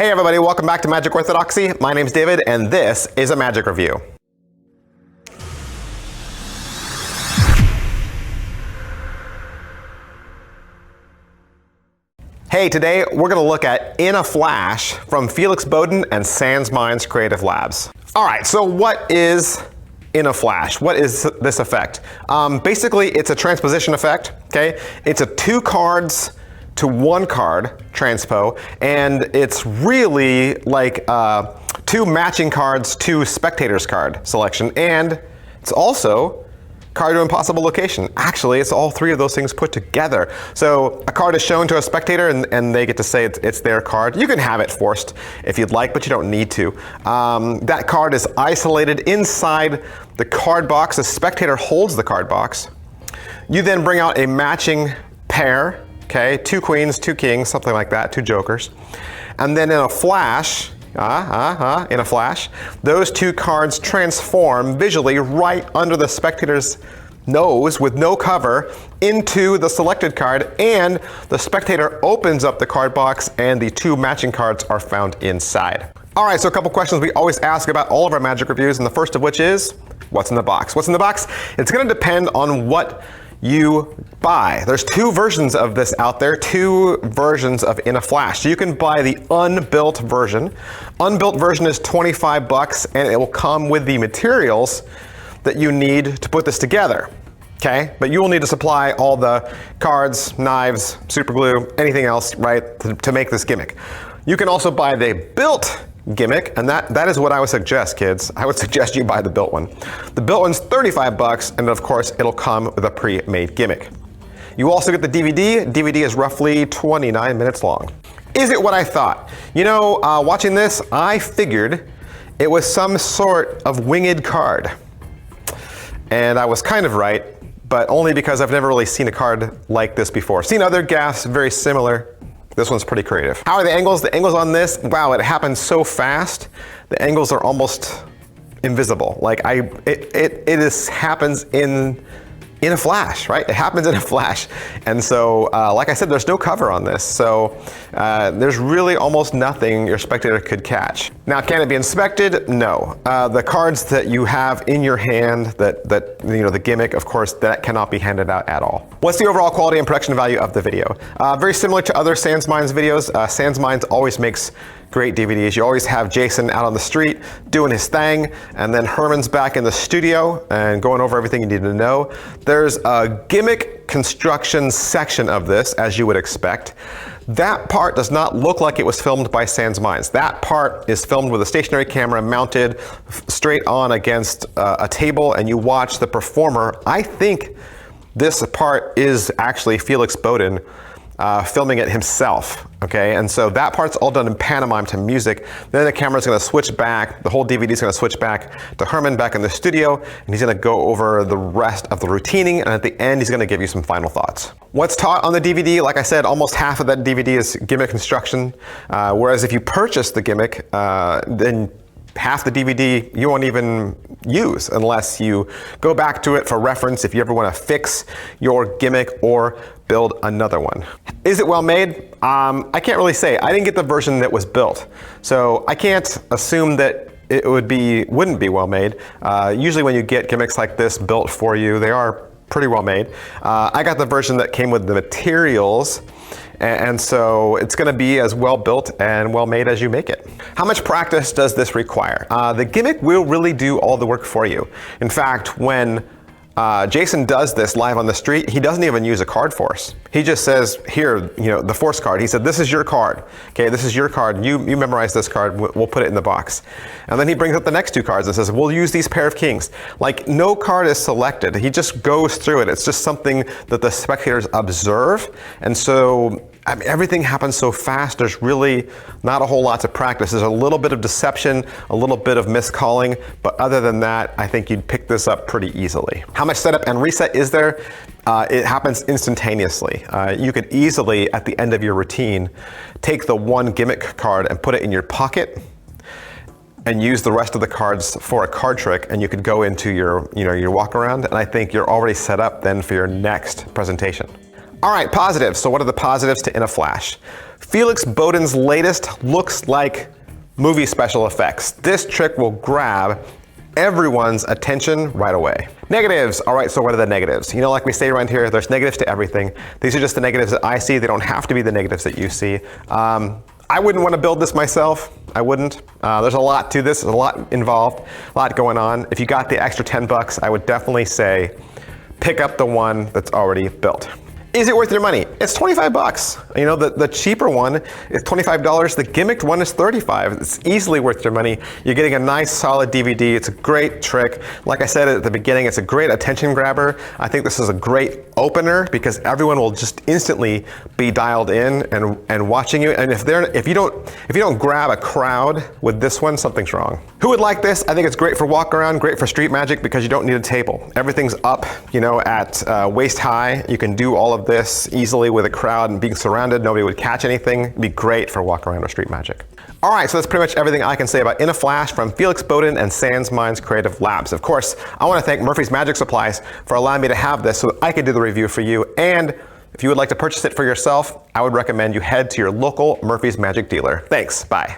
Hey everybody, welcome back to Magic Orthodoxy. My name's David and this is a magic review. Hey, today we're going to look at In a Flash from Felix Bodden and Sans Minds Creative Labs. Alright, so what is In a Flash? What is this effect? Basically, it's a transposition effect, okay? It's a 2 cards to 1 card transpo, and it's really like 2 matching cards to spectators card selection, and it's also card to impossible location. Actually, it's all 3 of those things put together. So a card is shown to a spectator and they get to say it's their card. You can have it forced if you'd like, but you don't need to. That card is isolated inside the card box. The spectator holds the card box. You then bring out a matching pair. Okay, 2 queens, 2 kings, something like that, 2 jokers. And then in a flash, those 2 cards transform visually right under the spectator's nose with no cover into the selected card, and the spectator opens up the card box and the 2 matching cards are found inside. All right, so a couple questions we always ask about all of our magic reviews, and the first of which is, what's in the box? What's in the box? It's gonna depend on what you buy. There's 2 versions of this out there, 2 versions of In a Flash. So you can buy the unbuilt version. Unbuilt version is 25 bucks and it will come with the materials that you need to put this together. Okay, but you will need to supply all the cards, knives, super glue, anything else, right, to make this gimmick. You can also buy the built gimmick, and that is what I would suggest, kids. I would suggest you buy the built one. The built one's 35 bucks, and of course, it'll come with a pre-made gimmick. You also get the DVD. DVD is roughly 29 minutes long. Is it what I thought? You know, watching this, I figured it was some sort of winged card. And I was kind of right, but only because I've never really seen a card like this before. Seen other gaffs very similar. This one's pretty creative. How are the angles? The angles on this, wow, it happens so fast. The angles are almost invisible. Like it happens in a flash, right? It happens in a flash. And so, like I said, there's no cover on this. So there's really almost nothing your spectator could catch. Now, can it be inspected? No. The cards that you have in your hand, that you know, the gimmick, of course, that cannot be handed out at all. What's the overall quality and production value of the video? Very similar to other Sans Minds videos. Sans Minds always makes great DVDs. You always have Jason out on the street doing his thing, and then Herman's back in the studio and going over everything you need to know. There's a gimmick construction section of this, as you would expect. That part does not look like it was filmed by Sans Minds. That part is filmed with a stationary camera mounted straight on against a table, and you watch the performer. I think this part is actually Felix Bodden filming it himself, okay? And so that part's all done in pantomime to music. Then the camera's gonna switch back, the whole DVD's gonna switch back to Herman back in the studio, and he's gonna go over the rest of the routining, and at the end, he's gonna give you some final thoughts. What's taught on the DVD, like I said, almost half of that DVD is gimmick construction, whereas if you purchase the gimmick, then half the DVD you won't even use unless you go back to it for reference if you ever want to fix your gimmick or build another one. Is it well made? I can't really say. I didn't get the version that was built, so I can't assume that it wouldn't be well made. Usually when you get gimmicks like this built for you, they are pretty well made. I got the version that came with the materials, and so it's gonna be as well built and well made as you make it. How much practice does this require? The gimmick will really do all the work for you. In fact, when Jason does this live on the street, he doesn't even use a card force. He just says, here, you know, the force card. He said, this is your card. Okay, this is your card. You memorize this card. We'll put it in the box. And then he brings up the next 2 cards and says, we'll use these pair of kings. Like, no card is selected. He just goes through it. It's just something that the spectators observe. And so, I mean, everything happens so fast, there's really not a whole lot to practice. There's a little bit of deception, a little bit of miscalling, but other than that, I think you'd pick this up pretty easily. How much setup and reset is there? It happens instantaneously. You could easily, at the end of your routine, take the 1 gimmick card and put it in your pocket and use the rest of the cards for a card trick, and you could go into your walk around, and I think you're already set up then for your next presentation. All right, positives. So what are the positives to In a Flash? Felix Bodden's latest looks like movie special effects. This trick will grab everyone's attention right away. Negatives. All right, so what are the negatives? You know, like we say around here, there's negatives to everything. These are just the negatives that I see. They don't have to be the negatives that you see. I wouldn't want to build this myself. I wouldn't. There's a lot to this. There's a lot involved, a lot going on. If you got the extra 10 bucks, I would definitely say pick up the one that's already built. Is it worth your money? It's 25 bucks. You know, the cheaper one is $25. The gimmicked one is 35. It's easily worth your money. You're getting a nice solid DVD. It's a great trick. Like I said at the beginning, it's a great attention grabber. I think this is a great opener because everyone will just instantly be dialed in and watching you. And if you don't grab a crowd with this one, something's wrong. Who would like this? I think it's great for walk around, great for street magic because you don't need a table. Everything's up, you know, at waist high. You can do all of this easily with a crowd and being surrounded. Nobody would catch anything. It'd be great for walk around or street magic. All right, so that's pretty much everything I can say about In a Flash from Felix Bodden and Sans Minds Creative Labs. Of course, I want to thank Murphy's Magic Supplies for allowing me to have this so that I could do the review for you. And if you would like to purchase it for yourself, I would recommend you head to your local Murphy's Magic dealer. Thanks, bye.